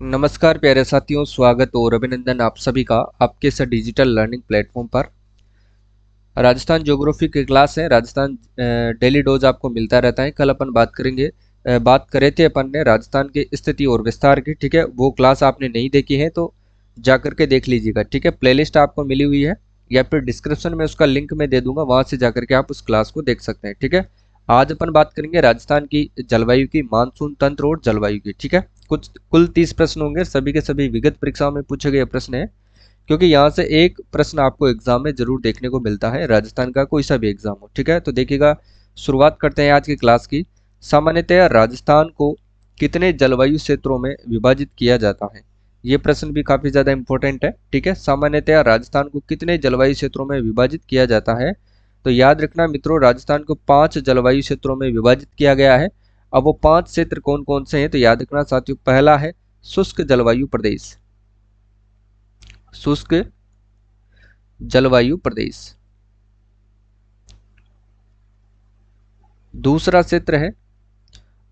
नमस्कार प्यारे साथियों, स्वागत और अभिनंदन आप सभी का आपके इस डिजिटल लर्निंग प्लेटफॉर्म पर। राजस्थान ज्योग्राफी की क्लास है। राजस्थान डेली डोज आपको मिलता रहता है। कल अपन बात करेंगे, बात करे थे अपन ने राजस्थान की स्थिति और विस्तार की। ठीक है, वो क्लास आपने नहीं देखी है तो जा करके देख लीजिएगा। ठीक है, प्लेलिस्ट आपको मिली हुई है या फिर डिस्क्रिप्शन में उसका लिंक मैं दे दूंगा, वहां से जा करके आप उस क्लास को देख सकते हैं। ठीक है, आज अपन बात करेंगे राजस्थान की जलवायु की, मानसून तंत्र और जलवायु की। ठीक है, कुछ कुल 30 प्रश्न होंगे, सभी के सभी विगत परीक्षाओं में पूछे गए प्रश्न है, क्योंकि यहाँ से एक प्रश्न आपको एग्जाम में जरूर देखने को मिलता है, राजस्थान का कोई सा भी एग्जाम हो। ठीक है, तो देखिएगा, शुरुआत करते हैं आज की क्लास की। सामान्यतः राजस्थान को कितने जलवायु क्षेत्रों में विभाजित किया जाता है? ये प्रश्न भी काफी ज्यादा इंपॉर्टेंट है। ठीक है, सामान्यतः राजस्थान को कितने जलवायु क्षेत्रों में विभाजित किया जाता है? तो याद रखना मित्रों, राजस्थान को 5 जलवायु क्षेत्रों में विभाजित किया गया है। अब वो 5 क्षेत्र कौन कौन से हैं? तो याद रखना साथियों, पहला है शुष्क जलवायु प्रदेश। शुष्क जलवायु प्रदेश। दूसरा क्षेत्र है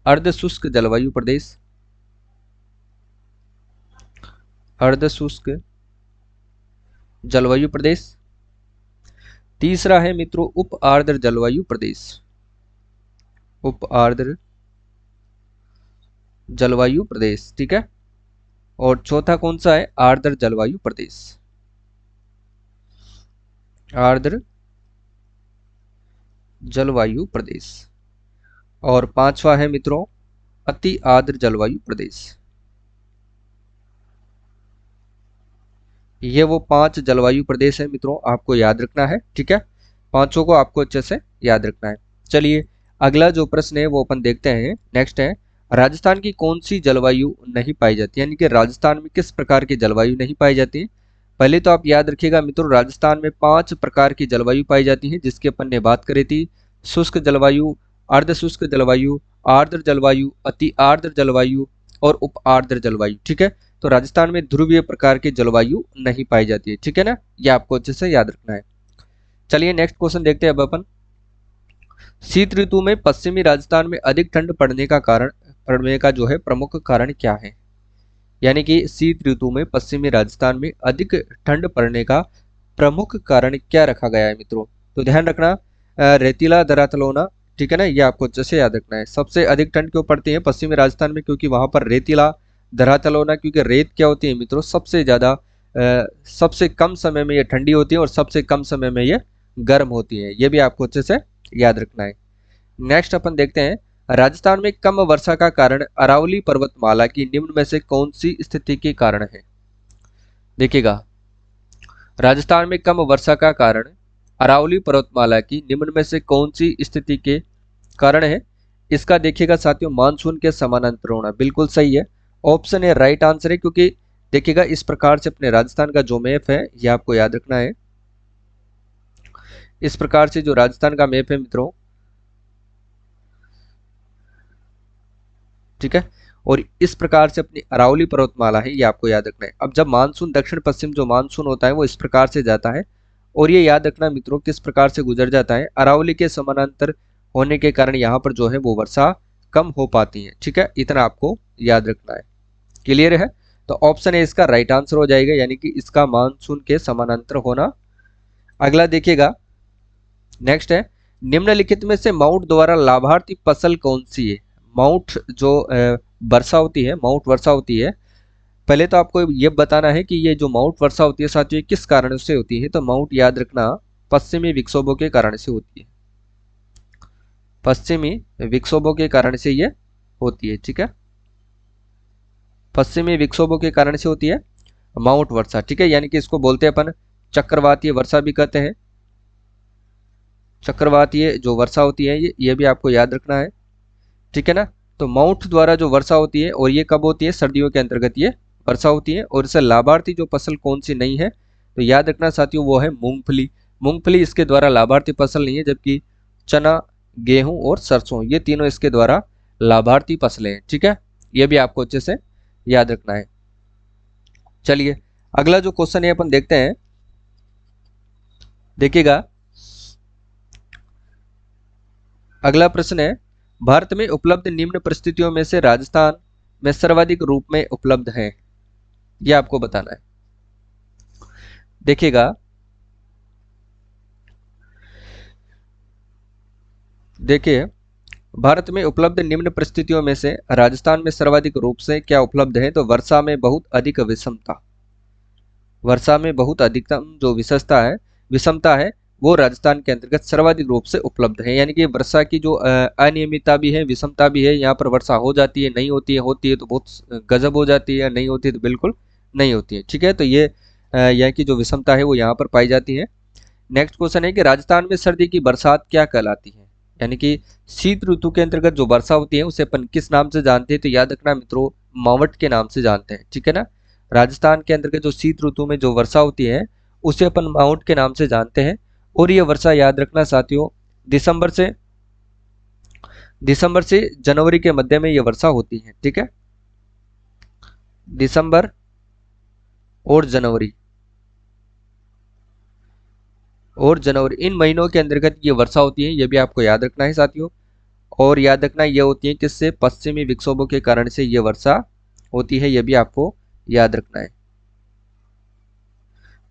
अर्ध शुष्क जलवायु प्रदेश। अर्ध शुष्क जलवायु प्रदेश। तीसरा है मित्रों उप आर्द्र जलवायु प्रदेश। उप आर्द्र जलवायु प्रदेश। ठीक है, और चौथा कौन सा है? आर्द्र जलवायु प्रदेश। आर्द्र जलवायु प्रदेश। और पांचवा है मित्रों अति आर्द्र जलवायु प्रदेश। ये वो 5 जलवायु प्रदेश है मित्रों, आपको याद रखना है। ठीक है, पांचों को आपको अच्छे से याद रखना है। चलिए, अगला जो प्रश्न है वो अपन देखते हैं। नेक्स्ट है, राजस्थान की कौन सी जलवायु नहीं पाई जाती, यानी कि राजस्थान में किस प्रकार की जलवायु नहीं पाई जाती? पहले तो आप याद रखिएगा मित्रों, राजस्थान में 5 प्रकार की जलवायु पाई जाती है, जिसकी अपन ने बात करी थी। शुष्क जलवायु, अर्ध शुष्क जलवायु, आर्द्र जलवायु, अति आर्द्र जलवायु और उप आर्द्र जलवायु। ठीक है, तो राजस्थान में ध्रुवीय प्रकार की जलवायु नहीं पाई जाती है। ठीक है ना, ये आपको अच्छे से याद रखना है। चलिए नेक्स्ट क्वेश्चन देखते हैं अब अपन। शीत ऋतु में पश्चिमी राजस्थान में अधिक ठंड पड़ने का जो है प्रमुख कारण क्या है? यानी कि शीत ऋतु में पश्चिमी राजस्थान में अधिक ठंड पड़ने का प्रमुख कारण क्या रखा गया है मित्रों? तो ध्यान रखना, रेतीला धरातल होना। ठीक है ना, ये आपको अच्छे से याद रखना है। सबसे अधिक ठंड क्यों पड़ती है पश्चिमी राजस्थान में? क्योंकि वहां पर रेतीला धरातल होना, क्योंकि रेत क्या होती है मित्रों, सबसे ज्यादा सबसे कम समय में ये ठंडी होती है और सबसे कम समय में ये गर्म होती है। ये भी आपको अच्छे से याद रखना है। नेक्स्ट अपन देखते हैं, राजस्थान में कम वर्षा का कारण अरावली पर्वतमाला की निम्न में से कौन सी स्थिति के कारण है? देखिएगा, राजस्थान में कम वर्षा का कारण अरावली पर्वतमाला की निम्न में से कौन सी स्थिति के कारण है? इसका देखिएगा साथियों, मानसून के समानांतर होना। बिल्कुल सही है, ऑप्शन ए राइट आंसर है। क्योंकि देखिएगा, इस प्रकार से अपने राजस्थान का जो मैप है ये आपको याद रखना है। इस प्रकार से जो राजस्थान का मैप है मित्रों, ठीक है, और इस प्रकार से अपनी अरावली पर्वतमाला है, ये आपको याद रखना है। अब जब मानसून दक्षिण पश्चिम जो मानसून होता है वो इस प्रकार से जाता है, और ये याद रखना मित्रों किस प्रकार से गुजर जाता है, अरावली के समानांतर होने के कारण यहाँ पर जो है वो वर्षा कम हो पाती है। ठीक है, इतना आपको याद रखना है। क्लियर है? तो ऑप्शन ए इसका राइट आंसर हो जाएगा, यानी कि इसका मानसून के समानांतर होना। अगला देखिएगा, नेक्स्ट है, निम्नलिखित में से माउंट द्वारा लाभार्थी फसल कौन सी है? माउंट जो वर्षा होती है, माउंट वर्षा होती है, पहले तो आपको ये बताना है कि ये जो माउंट वर्षा होती है साथियों किस कारण से होती है? तो माउंट याद रखना पश्चिमी विक्षोभों के कारण से होती है। पश्चिमी विक्षोभों के कारण से ये होती है। ठीक है, पश्चिमी विक्षोभों के कारण से होती है माउंट वर्षा। ठीक है, यानी कि इसको बोलते हैं अपन चक्रवातीय वर्षा भी कहते हैं। चक्रवातीय जो वर्षा होती है ये भी आपको याद रखना है। ठीक है ना, तो माउंट द्वारा जो वर्षा होती है, और ये कब होती है? सर्दियों के अंतर्गत ये वर्षा होती है। और इससे लाभार्थी जो फसल कौन सी नहीं है? तो याद रखना साथियों वो है मूंगफली। मूंगफली इसके द्वारा लाभार्थी फसल नहीं है, जबकि चना, गेहूं और सरसों ये तीनों इसके द्वारा लाभार्थी फसलें हैं। ठीक है, ये भी आपको अच्छे से याद रखना है। चलिए अगला जो क्वेश्चन है अपन देखते हैं। देखिएगा, अगला प्रश्न है, भारत में उपलब्ध निम्न परिस्थितियों में से राजस्थान में सर्वाधिक रूप में उपलब्ध हैं, ये आपको बताना है। देखिएगा, देखिए भारत में उपलब्ध निम्न परिस्थितियों में से राजस्थान में सर्वाधिक रूप से क्या उपलब्ध है, तो वर्षा में बहुत अधिक विषमता, वर्षा में बहुत अधिकतम जो विषमता है वो राजस्थान के अंतर्गत सर्वाधिक रूप से उपलब्ध है। यानी कि वर्षा की जो अनियमितता भी है, विषमता भी है, यहाँ पर वर्षा हो जाती है, नहीं होती है, होती है तो बहुत गजब हो जाती है, नहीं होती है तो बिल्कुल नहीं होती है। ठीक है, तो ये यहाँ की जो विषमता है वो यहाँ पर पाई जाती है। नेक्स्ट क्वेश्चन है कि राजस्थान में सर्दी की बरसात क्या कहलाती है, यानी कि शीत ऋतु के अंतर्गत जो वर्षा होती है उसे अपन किस नाम से जानते हैं, तो याद रखना मित्रों, मावट के नाम से जानते हैं। ठीक है ना, राजस्थान के अंतर्गत जो शीत ऋतु में जो वर्षा होती है उसे अपन मावट के नाम से जानते हैं। और ये वर्षा याद रखना साथियों, दिसंबर से जनवरी के मध्य में ये वर्षा होती है। ठीक है, दिसंबर और जनवरी इन महीनों के अंतर्गत ये वर्षा होती है, ये भी आपको याद रखना है साथियों। और याद रखना ये होती है किससे, पश्चिमी विक्षोभों के कारण से ये वर्षा होती है, ये भी आपको याद रखना है।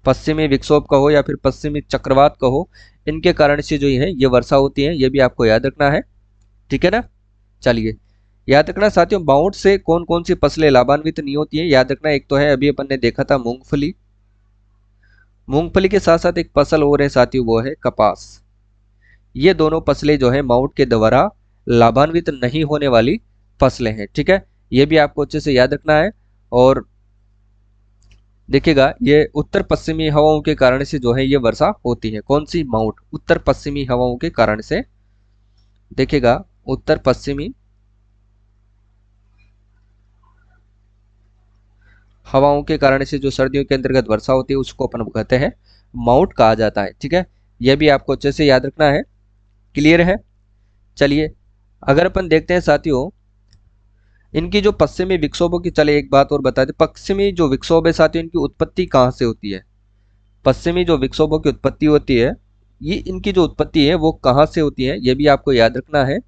पश्चिमी विक्षोभ कहो या फिर पश्चिमी चक्रवात कहो, इनके कारण से जो है ये वर्षा होती है, ये भी आपको याद रखना है। ठीक है ना, चलिए याद रखना साथियों, बाउंड से कौन कौन सी फसलें लाभान्वित नहीं होती है, याद रखना एक तो है अभी अपन ने देखा था मूंगफली, मूंगफली के साथ साथ एक फसल और है साथियों, वो है कपास। ये दोनों फसलें जो है माउंट के द्वारा लाभान्वित नहीं होने वाली फसलें हैं। ठीक है, ये भी आपको अच्छे से याद रखना है। और देखिएगा, ये उत्तर पश्चिमी हवाओं के कारण से जो है ये वर्षा होती है। कौन सी, माउंट, उत्तर पश्चिमी हवाओं के कारण से। देखिएगा, उत्तर पश्चिमी हवाओं के कारण से जो सर्दियों के अंतर्गत वर्षा होती है उसको अपन कहते हैं माउंट कहा जाता है। ठीक है, यह भी आपको अच्छे से याद रखना है। क्लियर है, चलिए अगर अपन देखते हैं साथियों इनकी जो पश्चिमी विक्षोभों की, चले एक बात और बता दें, पश्चिमी जो विक्षोभ है साथियों इनकी उत्पत्ति कहाँ से होती है, पश्चिमी जो विक्षोभों की उत्पत्ति होती है, ये इनकी जो उत्पत्ति है वो कहाँ से होती है, ये भी आपको याद रखना है।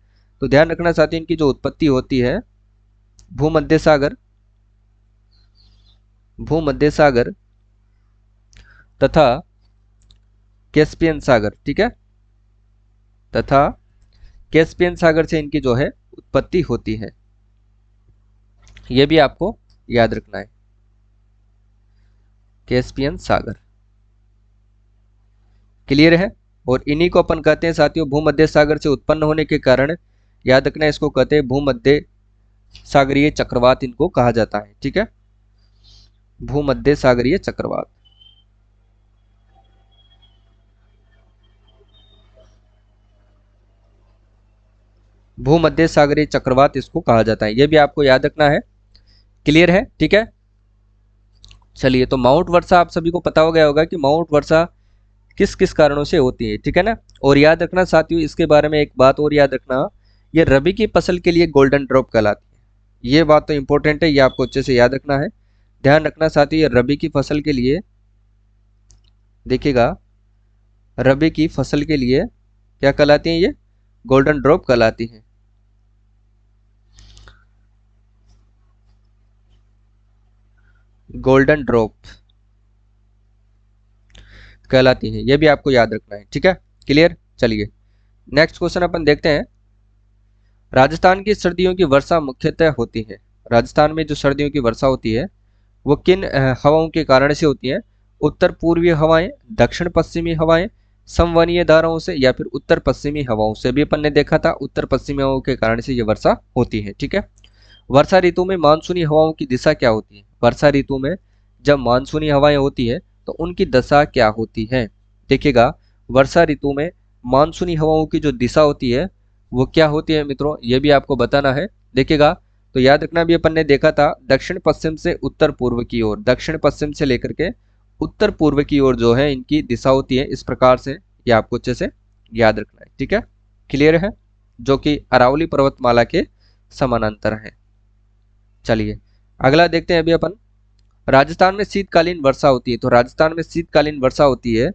तो ध्यान रखना साथियों, इनकी जो उत्पत्ति होती है भूमध्य सागर, भूमध्य सागर तथा कैस्पियन सागर। ठीक है, तथा कैस्पियन सागर से इनकी जो है उत्पत्ति होती है, यह भी आपको याद रखना है, कैस्पियन सागर। क्लियर है, और इन्हीं को अपन कहते हैं साथियों भूमध्य सागर से उत्पन्न होने के कारण, याद रखना इसको कहते हैं भूमध्य सागरीय चक्रवात, इनको कहा जाता है। ठीक है, भूमध्य सागरीय चक्रवात। भूमध्य सागरीय चक्रवात इसको कहा जाता है, यह भी आपको याद रखना है। क्लियर है, ठीक है। चलिए, तो माउंट वर्षा आप सभी को पता हो गया होगा कि माउंट वर्षा किस किस कारणों से होती है। ठीक है ना, और याद रखना साथियों इसके बारे में एक बात और याद रखना, ये रबी की फसल के लिए गोल्डन ड्रॉप कहलाती है। ये बात तो इंपॉर्टेंट है, ये आपको अच्छे से याद रखना है। ध्यान रखना साथियों, ये रबी की फसल के लिए, देखिएगा रबी की फसल के लिए क्या कहलाती है, ये गोल्डन ड्रॉप कहलाती है। गोल्डन ड्रॉप कहलाती है, ये भी आपको याद रखना है। ठीक है, क्लियर। चलिए नेक्स्ट क्वेश्चन अपन देखते हैं, राजस्थान की सर्दियों की वर्षा मुख्यतः होती है, राजस्थान में जो सर्दियों की वर्षा होती है वो किन हवाओं के कारण से होती है, उत्तर पूर्वीय हवाएं, दक्षिण पश्चिमी हवाएं, संवहनीय धाराओं से, या फिर उत्तर पश्चिमी हवाओं से। भी अपन ने देखा था उत्तर पश्चिमी हवाओं के कारण से ये वर्षा होती है। ठीक है, वर्षा ऋतु में मानसूनी हवाओं की दिशा क्या होती है, वर्षा ऋतु में जब मानसूनी हवाएं होती है तो उनकी दशा क्या होती है। देखिएगा, वर्षा ऋतु में मानसूनी हवाओं की जो दिशा होती है वो क्या होती है मित्रों, ये भी आपको बताना है। देखिएगा, तो याद रखना भी अपन ने देखा था दक्षिण पश्चिम से उत्तर पूर्व की ओर, दक्षिण पश्चिम से लेकर के उत्तर पूर्व की ओर जो है इनकी दिशा होती है, इस प्रकार से ये आपको अच्छे से याद रखना है। ठीक है, क्लियर है, जो कि अरावली पर्वतमाला के समानांतर है। चलिए अगला देखते हैं अभी अपन, राजस्थान में शीतकालीन वर्षा होती है। तो राजस्थान में शीतकालीन वर्षा होती है,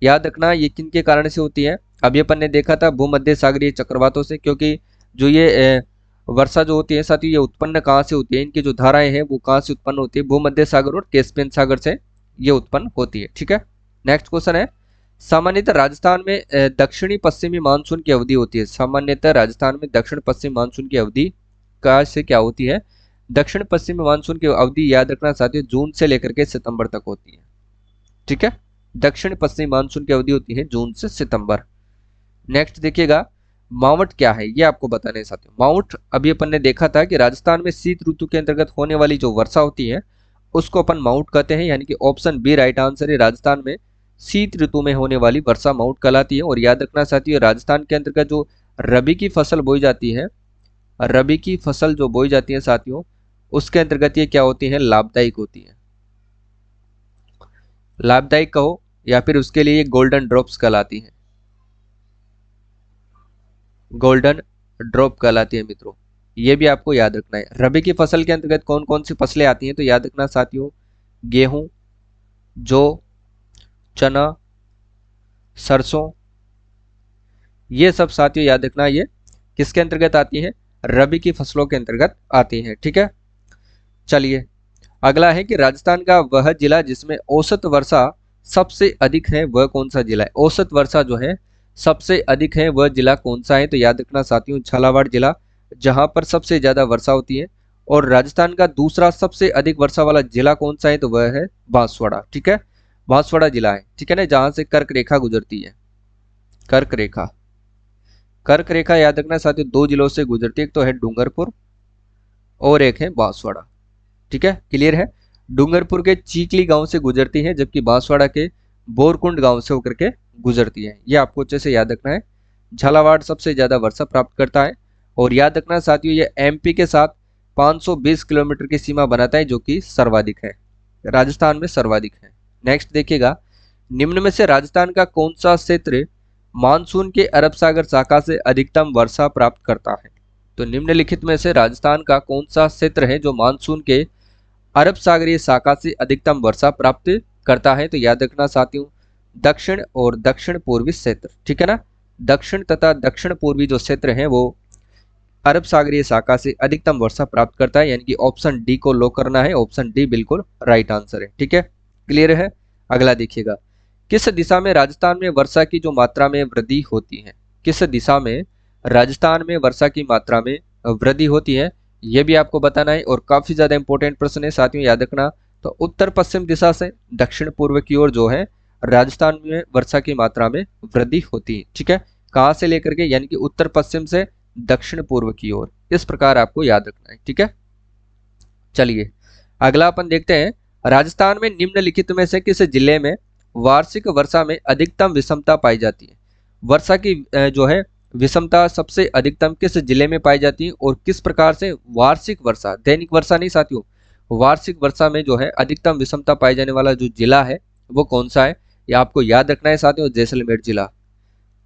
याद रखना ये किन के कारण से होती है। अभी अपन ने देखा था भूमध्य सागरीय चक्रवातों से, क्योंकि जो ये वर्षा जो होती है साथियों ये उत्पन्न कहाँ से होती है, इनकी जो धाराएं हैं वो कहाँ से उत्पन्न होती है, भूमध्य सागर और कैस्पियन सागर से ये उत्पन्न होती है। ठीक है, नेक्स्ट क्वेश्चन है, सामान्यतः राजस्थान में दक्षिणी पश्चिमी मानसून की अवधि होती है। सामान्यतः राजस्थान में दक्षिण पश्चिम मानसून की अवधि का से क्या होती है, दक्षिण पश्चिमी मानसून की अवधि याद रखना साथियों जून से लेकर के सितंबर तक होती है। ठीक है, दक्षिण पश्चिमी मानसून की अवधि होती है जून से सितंबर। नेक्स्ट देखिएगा, मावठ क्या है ये आपको बताना है साथियों। मावठ अभी अपन ने देखा था कि राजस्थान में शीत ऋतु के अंतर्गत होने वाली जो वर्षा होती है उसको अपन मावठ कहते हैं, यानी कि ऑप्शन बी राइट आंसर है। राजस्थान में शीत ऋतु में होने वाली वर्षा मावठ कहलाती है। और याद रखना साथियों राजस्थान के अंतर्गत जो रबी की फसल बोई जाती है, रबी की फसल जो बोई जाती है साथियों उसके अंतर्गत ये क्या होती है, लाभदायक होती है। लाभदायक कहो या फिर उसके लिए गोल्डन ड्रॉप्स कहलाती है, गोल्डन ड्रॉप कहलाती है मित्रों। ये भी आपको याद रखना है। रबी की फसल के अंतर्गत कौन कौन सी फसलें आती हैं, तो याद रखना साथियों गेहूं, जौ, चना, सरसों, ये सब साथियों याद रखना ये किसके अंतर्गत आती हैं, रबी की फसलों के अंतर्गत आती हैं। ठीक है, चलिए अगला है कि राजस्थान का वह जिला जिसमें औसत वर्षा सबसे अधिक है वह कौन सा जिला है। औसत वर्षा जो है सबसे अधिक है वह जिला कौन सा है, तो याद रखना साथियों झालावाड़ जिला, जहां पर सबसे ज्यादा वर्षा होती है। और राजस्थान का दूसरा सबसे अधिक वर्षा वाला जिला कौन सा है, तो वह है बांसवाड़ा। ठीक है, बांसवाड़ा जिला है, ठीक है ना, जहां से कर्क रेखा गुजरती है। कर्क रेखा, कर्क रेखा याद रखना साथियों दो जिलों से गुजरती है, एक तो है डूंगरपुर और एक है बांसवाड़ा। ठीक है, क्लियर है। डूंगरपुर के चीकली गांव से गुजरती है, जबकि बांसवाड़ा के बोरकुंड गांव से होकर के गुजरती है। ये आपको अच्छे से याद रखना है। झालावाड़ सबसे ज्यादा वर्षा प्राप्त करता है। और याद रखना साथियों ये एमपी के साथ 520 किलोमीटर की सीमा बनाता है, जो कि सर्वाधिक है, राजस्थान में सर्वाधिक है। नेक्स्ट देखिएगा, निम्न में से राजस्थान का कौन सा क्षेत्र मानसून के अरब सागर शाखा से अधिकतम वर्षा प्राप्त करता है। तो निम्नलिखित में से राजस्थान का कौन सा क्षेत्र है जो मानसून के अरब सागरीय शाखा से अधिकतम वर्षा प्राप्त करता है, तो याद रखना साथियों दक्षिण और दक्षिण पूर्वी क्षेत्र। ठीक है ना, दक्षिण तथा दक्षिण पूर्वी जो क्षेत्र है वो अरब सागरीय शाखा से अधिकतम वर्षा प्राप्त करता है, यानी कि ऑप्शन डी को लॉक करना है। ऑप्शन डी बिल्कुल राइट आंसर है। ठीक है, क्लियर है। अगला देखिएगा, किस दिशा में राजस्थान में वर्षा की जो मात्रा में वृद्धि होती है, किस दिशा में राजस्थान में वर्षा की मात्रा में वृद्धि होती है, यह भी आपको बताना है। और काफी ज्यादा इंपॉर्टेंट प्रश्न है साथियों, याद रखना। तो उत्तर पश्चिम दिशा से दक्षिण पूर्व की ओर जो है राजस्थान में वर्षा की मात्रा में वृद्धि होती है। ठीक है, कहां से लेकर के, यानी कि उत्तर पश्चिम से दक्षिण पूर्व की ओर, इस प्रकार आपको याद रखना है। ठीक है, चलिए अगला अपन देखते हैं, राजस्थान में निम्नलिखित में से किस जिले में वार्षिक वर्षा में अधिकतम विषमता पाई जाती है। वर्षा की जो है विषमता सबसे अधिकतम किस जिले में पाई जाती है और किस प्रकार से वार्षिक वर्षा, दैनिक वर्षा नहीं साथियों, वार्षिक वर्षा में जो है अधिकतम विषमता पाई जाने वाला जो जिला है वो कौन सा है, ये आपको याद रखना है साथियों, जैसलमेर जिला।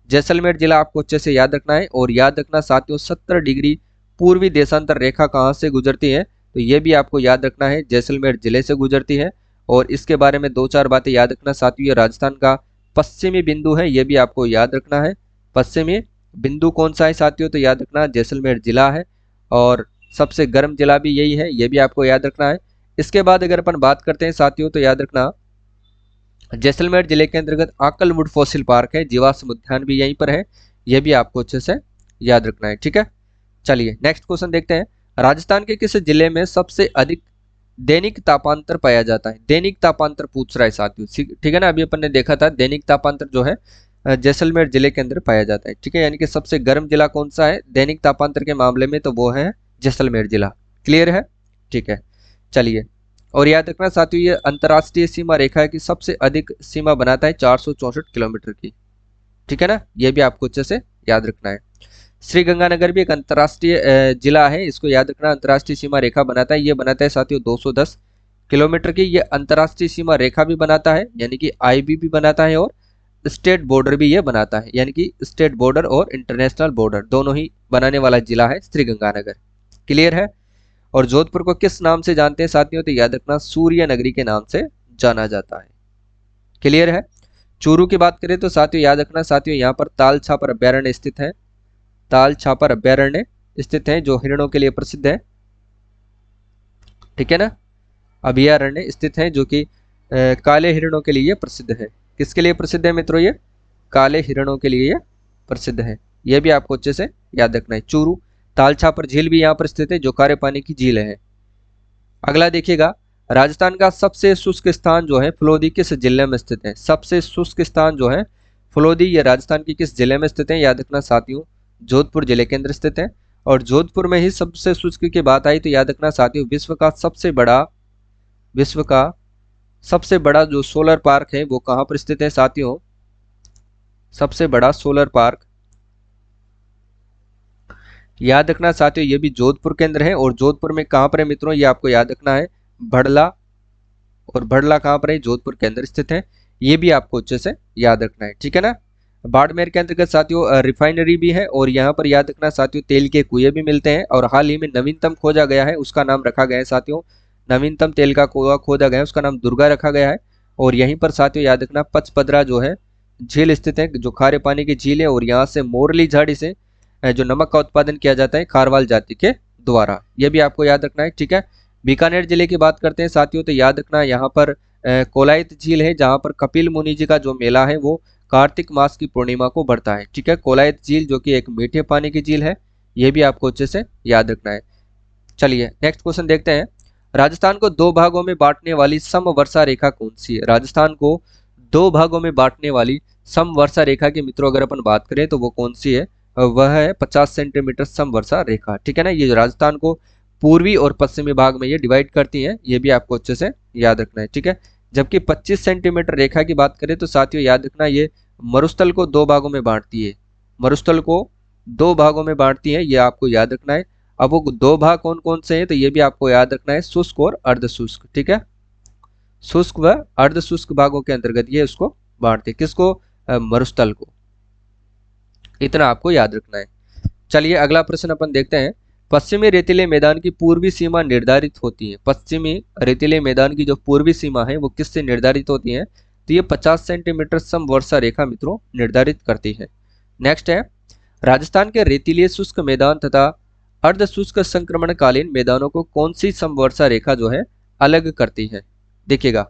जैसलमेर जिला आपको अच्छे से याद रखना है। और याद रखना साथियों 70 डिग्री पूर्वी देशांतर रेखा कहाँ से गुजरती है, तो ये भी आपको याद रखना है जैसलमेर जिले से गुजरती है। और इसके बारे में दो चार बातें याद रखना साथियों, ये राजस्थान का पश्चिमी बिंदु है, ये भी आपको याद रखना है। पश्चिमी बिंदु कौन सा है साथियों, तो याद रखना जैसलमेर जिला है। और सबसे गर्म जिला भी यही है, ये भी आपको याद रखना है। इसके बाद अगर अपन बात करते हैं साथियों, तो याद रखना जैसलमेर जिले के अंतर्गत आकलवुड फॉसिल पार्क है, जीवाश्म उद्यान भी यहीं पर है, यह भी आपको अच्छे से याद रखना है। ठीक है, चलिए नेक्स्ट क्वेश्चन देखते हैं, राजस्थान के किस जिले में सबसे अधिक दैनिक तापांतर पाया जाता है। दैनिक तापांतर पूछ रहा है साथियों, ठीक है ना, अभी अपन ने देखा था दैनिक तापांतर जो है जैसलमेर जिले के अंदर पाया जाता है। ठीक है, यानी कि सबसे गर्म जिला कौन सा है दैनिक तापांतर के मामले में, तो वो है जैसलमेर जिला। क्लियर है, ठीक है, चलिए। और याद रखना साथियों ये अंतर्राष्ट्रीय सीमा रेखा की सबसे अधिक सीमा बनाता है 464 किलोमीटर की। ठीक है ना, ये भी आपको अच्छे से याद रखना है। श्रीगंगानगर भी एक अंतर्राष्ट्रीय जिला है, इसको याद रखना, अंतर्राष्ट्रीय सीमा रेखा बनाता है। ये बनाता है साथियों 210 किलोमीटर की, ये अंतर्राष्ट्रीय सीमा रेखा भी बनाता है, यानी कि आईबी भी बनाता है, और स्टेट बॉर्डर भी ये बनाता है, यानी कि स्टेट बॉर्डर और इंटरनेशनल बॉर्डर दोनों ही बनाने वाला जिला है श्रीगंगानगर। क्लियर है। और जोधपुर को किस नाम से जानते हैं साथियों, तो याद रखना सूर्य नगरी के नाम से जाना जाता है। क्लियर है। चूरू की बात करें तो साथियों याद रखना साथियों यहाँ पर ताल छापर अभ्यारण्य स्थित है, ताल छापर अभ्यारण्य स्थित हैं जो हिरणों के लिए प्रसिद्ध है, ठीक है ना। अभयारण्य स्थित हैं जो कि काले हिरणों के लिए ये प्रसिद्ध है। किसके लिए प्रसिद्ध है मित्रों? ये काले हिरणों के लिए ये प्रसिद्ध है। ये भी आपको अच्छे से याद रखना है। चूरू तालछापर झील भी यहाँ पर स्थित है जो खारे पानी की झील है। अगला देखिएगा, राजस्थान का सबसे शुष्क स्थान जो है फलोदी किस जिले में स्थित है? सबसे शुष्क स्थान जो है फलोदी, ये राजस्थान की किस जिले में स्थित है? याद रखना साथियों, जोधपुर जिले के अंदर स्थित है। और जोधपुर में ही सबसे शुष्क की बात आई तो याद रखना साथियों, विश्व का सबसे बड़ा जो सोलर पार्क है वो कहाँ पर स्थित है साथियों? सबसे बड़ा सोलर पार्क याद रखना साथियों, ये भी जोधपुर के अंदर है। और जोधपुर में कहाँ पर है मित्रों? ये आपको याद रखना है भड़ला। और भड़ला कहाँ पर है? जोधपुर के अंदर स्थित है। ये भी आपको अच्छे से याद रखना है, ठीक है ना। बाड़मेर के अंतर्गत साथियों रिफाइनरी भी है और यहाँ पर याद रखना साथियों तेल के कुएं भी मिलते हैं। और हाल ही में नवीनतम खोजा गया है, उसका नाम रखा गया है साथियों, नवीनतम तेल का कुआं खोदा गया है, उसका नाम दुर्गा रखा गया है। और यहीं पर साथियों याद रखना पचपदरा जो है झील स्थित है जो खारे पानी की झील है। और यहाँ से मोरली झाड़ी से जो नमक का उत्पादन किया जाता है खारवाल जाति के द्वारा, यह भी आपको याद रखना है, ठीक है। बीकानेर जिले की बात करते हैं साथियों तो याद रखना यहाँ पर कोलायत झील है जहाँ पर कपिल मुनि जी का जो मेला है वो कार्तिक मास की पूर्णिमा को बढ़ता है, ठीक है। कोलायत झील जो कि एक मीठे पानी की झील है, यह भी आपको अच्छे से याद रखना है। चलिए नेक्स्ट क्वेश्चन देखते हैं, राजस्थान को दो भागों में बांटने वाली समवर्षा रेखा कौन सी है? राजस्थान को दो भागों में बांटने वाली समवर्षा रेखा की मित्रों अगर अपन बात करें तो वो कौन सी है? वह है 50 सेंटीमीटर समवर्षा रेखा, ठीक है ना। ये राजस्थान को पूर्वी और पश्चिमी भाग में ये डिवाइड करती है, ये भी आपको अच्छे से याद रखना है, ठीक है। जबकि 25 सेंटीमीटर रेखा की बात करें तो साथियों याद रखना ये मरुस्थल को दो भागों में बांटती है, मरुस्थल को दो भागों में बांटती है, ये आपको याद रखना है। अब वो दो भाग कौन कौन से हैं तो ये भी आपको याद रखना है, शुष्क और अर्धशुष्क, ठीक है। शुष्क व अर्धशुष्क भागों के अंतर्गत ये उसको बांटते, किसको? मरुस्थल को। इतना आपको याद रखना है। चलिए अगला प्रश्न अपन देखते हैं, पश्चिमी रेतीले मैदान की पूर्वी सीमा निर्धारित होती है। पश्चिमी रेतीले मैदान की जो पूर्वी सीमा है वो किससे निर्धारित होती है? तो ये 50 सेंटीमीटर समवर्षा रेखा मित्रों निर्धारित करती है। नेक्स्ट है, राजस्थान के रेतीले शुष्क मैदान तथा अर्ध शुष्क संक्रमणकालीन मैदानों को कौन सी समवर्षा रेखा जो है अलग करती है? देखिएगा,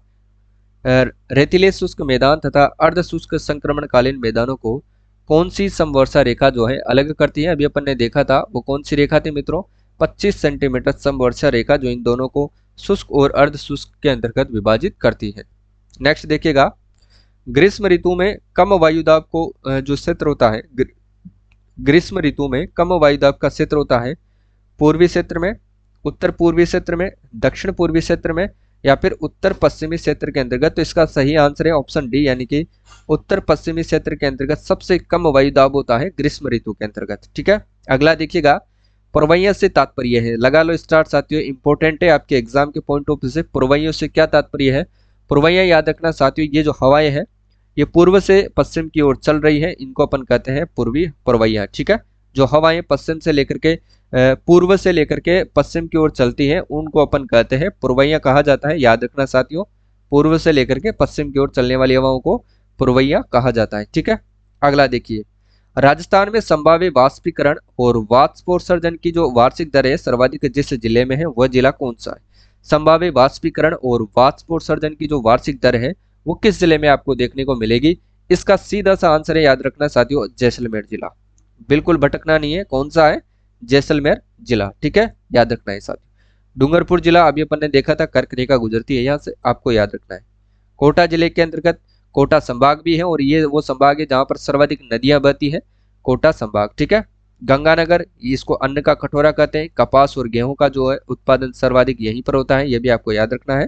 रेतीले शुष्क मैदान तथा अर्ध शुष्क संक्रमणकालीन मैदानों को कौन सी समवर्षा रेखा जो है अलग करती है? अभी अपन ने देखा था वो कौन सी रेखा थी मित्रों? 25 सेंटीमीटर समवर्षा रेखा जो इन दोनों को शुष्क और अर्ध शुष्क के अंतर्गत विभाजित करती है। नेक्स्ट देखिएगा, ग्रीष्म ऋतु में कम वायुदाब को जो क्षेत्र होता है, ग्रीष्म ऋतु में कम वायुदाब का क्षेत्र होता है पूर्वी क्षेत्र में, उत्तर पूर्वी क्षेत्र में, दक्षिण पूर्वी क्षेत्र में या फिर उत्तर पश्चिमी क्षेत्र के अंतर्गत। तो इसका सही आंसर है ऑप्शन डी, यानी कि उत्तर पश्चिमी क्षेत्र के अंतर्गत सबसे कम वायुदाब होता है ग्रीष्म ऋतु के अंतर्गत, ठीक है। अगला देखिएगा, पुरवैया से तात्पर्य है, लगा लो स्टार्ट साथियों, इंपॉर्टेंट है आपके एग्जाम के पॉइंट ऑफ व्यू से। पुरवैया से क्या तात्पर्य है? पुरवैया याद रखना साथियों, ये जो हवाएं हैं ये पूर्व से पश्चिम की ओर चल रही है, इनको अपन कहते हैं पूर्वी पुरवैया, ठीक है। जो हवाएं पश्चिम से लेकर के पूर्व से लेकर के पश्चिम की ओर चलती हैं उनको अपन कहते हैं पुरवैया कहा जाता है। याद रखना साथियों, पूर्व से लेकर के पश्चिम की ओर चलने वाली हवाओं को पुरवैया कहा जाता है, ठीक है। अगला देखिए, राजस्थान में संभाव्य वाष्पीकरण और वाष्पोत्सर्जन की जो वार्षिक दर है सर्वाधिक जिस जिले में है वह जिला कौन सा है? संभाव्य वाष्पीकरण और वाष्पोत्सर्जन की जो वार्षिक दर है वो किस जिले में आपको देखने को मिलेगी? इसका सीधा सा आंसर है याद रखना साथियों, जैसलमेर जिला। बिल्कुल भटकना नहीं है, कौन सा है? जैसलमेर जिला, ठीक है, याद रखना है साथियों। डूंगरपुर जिला अभी अपन ने देखा था, कर्क रेखा गुजरती है यहाँ से, आपको याद रखना है। कोटा जिले के अंतर्गत कोटा संभाग भी है और ये वो संभाग है जहां पर सर्वाधिक नदियां बहती है, कोटा संभाग, ठीक है। गंगानगर, इसको अन्न का कटोरा कहते हैं, कपास और गेहूं का जो है उत्पादन सर्वाधिक यहीं पर होता है, ये भी आपको याद रखना है।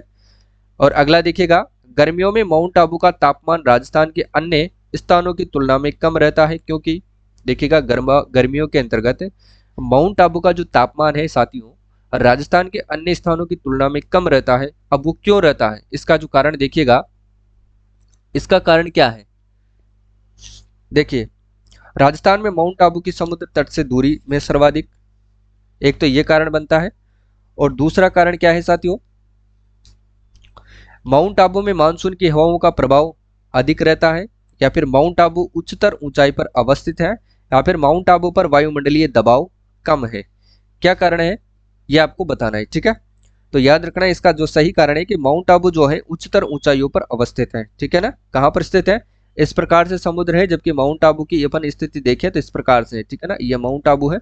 और अगला देखिएगा, गर्मियों में माउंट आबू का तापमान राजस्थान के अन्य स्थानों की तुलना में कम रहता है, क्योंकि देखिएगा गर्मियों के अंतर्गत माउंट आबू का जो तापमान है साथियों राजस्थान के अन्य स्थानों की तुलना में कम रहता है। अब वो क्यों रहता है? इसका जो कारण देखिएगा, इसका कारण क्या है? देखिए, राजस्थान में माउंट आबू की समुद्र तट से दूरी में सर्वाधिक, एक तो ये कारण बनता है। और दूसरा कारण क्या है साथियों? माउंट आबू में मानसून की हवाओं का प्रभाव अधिक रहता है, या फिर माउंट आबू उच्चतर ऊंचाई पर अवस्थित है, या फिर माउंट आबू पर वायुमंडलीय दबाव कम है। क्या कारण है ये आपको बताना है, ठीक है। तो याद रखना है इसका जो सही कारण है कि माउंट आबू जो है उच्चतर ऊंचाइयों पर अवस्थित है, ठीक है ना। कहाँ पर स्थित है, इस प्रकार से समुद्र है, जबकि माउंट आबू की अपन स्थिति देखें तो इस प्रकार से है, ठीक है ना। ये माउंट आबू है,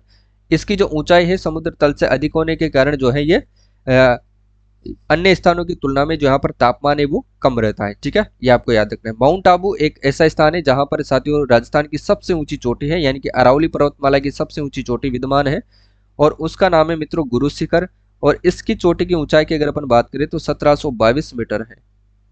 इसकी जो ऊंचाई है समुद्र तल से अधिक होने के कारण जो है ये अन्य स्थानों की तुलना में जो यहाँ पर तापमान है वो कम रहता है, ठीक है। ये आपको याद रखना है। माउंट आबू एक ऐसा स्थान है जहां पर साथियों राजस्थान की सबसे ऊंची चोटी है, यानी कि अरावली पर्वतमाला की सबसे ऊंची चोटी विद्यमान है, और उसका नाम है मित्रों गुरु शिखर। और इसकी चोटी की ऊंचाई की अगर अपन बात करें तो 1722 मीटर है,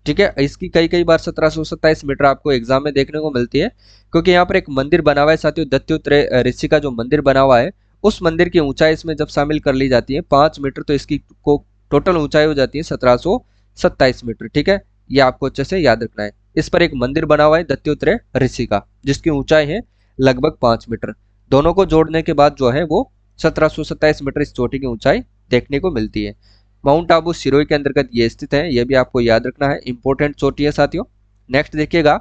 ठीक है। इसकी कई कई बार 1727 मीटर आपको एग्जाम में देखने को मिलती है, क्योंकि यहाँ पर एक मंदिर बना हुआ है साथियों, दत्तात्रेय ऋषि का जो मंदिर बना हुआ है उस मंदिर की ऊंचाई इसमें जब शामिल कर ली जाती है 5 मीटर, तो इसकी को टोटल ऊंचाई हो जाती है 1727 मीटर, ठीक है। ये आपको अच्छे से याद रखना है। इस पर एक मंदिर बना हुआ है दत्तात्रेय ऋषि का, जिसकी ऊंचाई है लगभग 5 मीटर। दोनों को जोड़ने के बाद जो है वो 1727 मीटर इस चोटी की ऊंचाई देखने को मिलती है। माउंट आबू सिरोही के अंतर्गत ये स्थित है, यह भी आपको याद रखना है, इंपॉर्टेंट चोटी है साथियों। नेक्स्ट देखिएगा,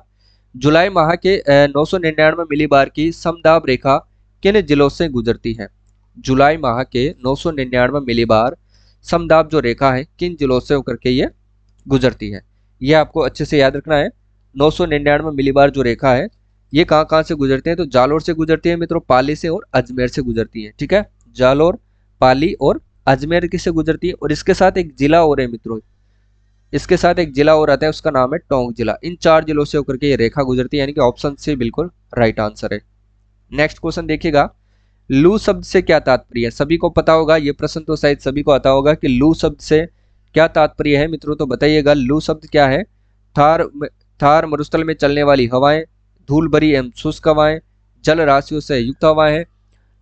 जुलाई माह के 999 मिलीबार की समदाब रेखा किन जिलों से गुजरती है। जुलाई माह के 999 मिलीबार समदाब जो रेखा है किन जिलों से होकर के ये गुजरती है, ये आपको अच्छे से याद रखना है। 999 मिलीबार जो रेखा है ये कहाँ कहाँ से गुजरती है, तो जालोर से गुजरती है मित्रों, पाली से और अजमेर से गुजरती है, ठीक है। जालोर, पाली और अजमेर की से गुजरती है, और इसके साथ एक जिला और है मित्रों, इसके साथ एक जिला और आता है, उसका नाम है टोंक जिला। इन 4 जिलों से होकर के ये रेखा गुजरती है, यानी कि ऑप्शन सी बिल्कुल राइट आंसर है। नेक्स्ट क्वेश्चन देखिएगा, लू शब्द से क्या तात्पर्य है। सभी को पता होगा ये प्रश्न, तो शायद सभी को आता होगा कि लू शब्द से क्या तात्पर्य है मित्रों, तो बताइएगा लू शब्द क्या है। थार मरुस्थल में चलने वाली हवाएं, धूल भरी एवं शुष्क हवाएं, जल राशियों से युक्त हवाएं हैं,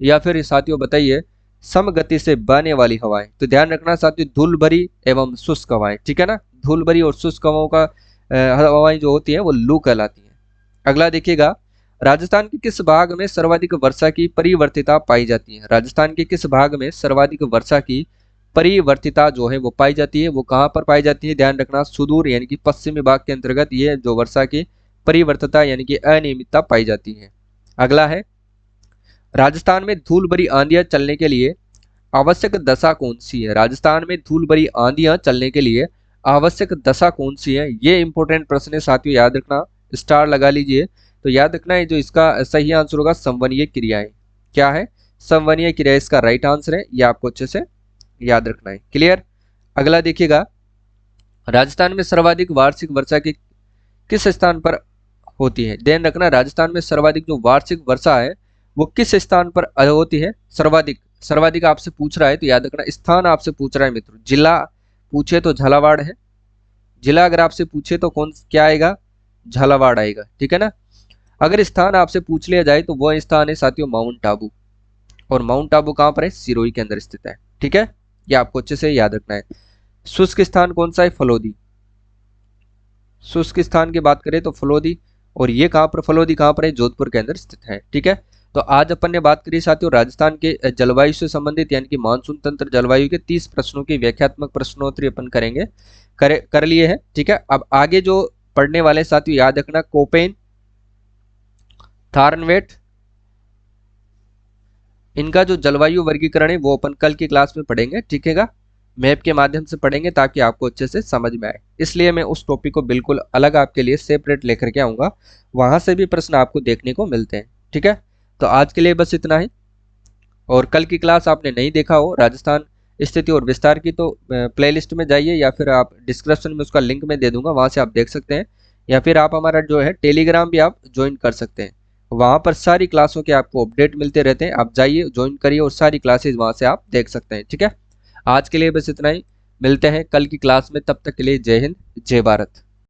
या फिर साथियों बताइए समगति से बहने वाली हवाएं। तो ध्यान रखना साथियों, धूल भरी एवं शुष्क हवाएं, ठीक है ना। धूल भरी और शुष्क हवाओं का हवाएं जो होती है वो लू कहलाती है। अगला देखिएगा, राजस्थान के किस भाग में सर्वाधिक वर्षा की परिवर्तिता पाई जाती है। राजस्थान के किस भाग में सर्वाधिक वर्षा की परिवर्तिता जो है वो पाई जाती है, वो कहाँ पर पाई जाती है, ध्यान रखना सुदूर यानी कि पश्चिमी भाग के अंतर्गत ये जो वर्षा की परिवर्तिता यानी कि अनियमितता पाई जाती है। अगला है, राजस्थान में धूल भरी आंधियां चलने के लिए आवश्यक दशा कौन सी है। राजस्थान में धूल भरी आंधियां चलने के लिए आवश्यक दशा कौन सी है, ये इंपॉर्टेंट प्रश्न है साथियों, याद रखना, स्टार लगा लीजिए। तो याद रखना है जो इसका सही आंसर होगा संवहनीय क्रियाएं। क्या है, संवहनीय क्रिया इसका राइट आंसर है, ये आपको अच्छे से याद रखना है। क्लियर। अगला देखिएगा, राजस्थान में सर्वाधिक वार्षिक वर्षा की किस स्थान पर होती है। ध्यान रखना, राजस्थान में सर्वाधिक जो वार्षिक वर्षा है वो किस स्थान पर होती है। सर्वाधिक, सर्वाधिक आपसे पूछ रहा है तो याद रखना स्थान आपसे पूछ रहा है मित्रों। जिला पूछे तो झालावाड़ है, जिला अगर आपसे पूछे तो कौन क्या आएगा, झालावाड़ आएगा, ठीक है ना। अगर स्थान आपसे पूछ लिया जाए तो वह स्थान है साथियों माउंट आबू, और माउंट आबू कहां पर है, सिरोही के अंदर स्थित है, ठीक है। ये आपको अच्छे से याद रखना है। शुष्क स्थान कौन सा है, फलोदी। शुष्क स्थान की बात करें तो फलोदी, और ये कहां पर, फलोदी कहां पर है, जोधपुर के अंदर स्थित है, ठीक है। तो आज अपन ने बात करी साथियों राजस्थान के जलवायु से संबंधित यानी कि मानसून तंत्र जलवायु के 30 प्रश्नों की व्याख्यात्मक प्रश्नोत्तरी अपन करेंगे, कर लिए हैं, ठीक है। अब आगे जो पढ़ने वाले साथियों याद रखना, कोपेन, थार्नवेट, इनका जो जलवायु वर्गीकरण है वो अपन कल की क्लास में पढ़ेंगे, ठीक है। मैप के माध्यम से पढ़ेंगे ताकि आपको अच्छे से समझ में आए, इसलिए मैं उस टॉपिक को बिल्कुल अलग आपके लिए सेपरेट लेकर के आऊंगा, वहां से भी प्रश्न आपको देखने को मिलते हैं, ठीक है। तो आज के लिए बस इतना ही, और कल की क्लास आपने नहीं देखा हो राजस्थान स्थिति और विस्तार की तो प्लेलिस्ट में जाइए, या फिर आप डिस्क्रिप्शन में उसका लिंक मैं दे दूंगा, वहां से आप देख सकते हैं, या फिर आप हमारा जो है टेलीग्राम भी आप ज्वाइन कर सकते हैं, वहां पर सारी क्लासों के आपको अपडेट मिलते रहते हैं, आप जाइए ज्वाइन करिए और सारी क्लासेज वहां से आप देख सकते हैं, ठीक है। आज के लिए बस इतना ही, मिलते हैं कल की क्लास में, तब तक के लिए जय हिंद जय भारत।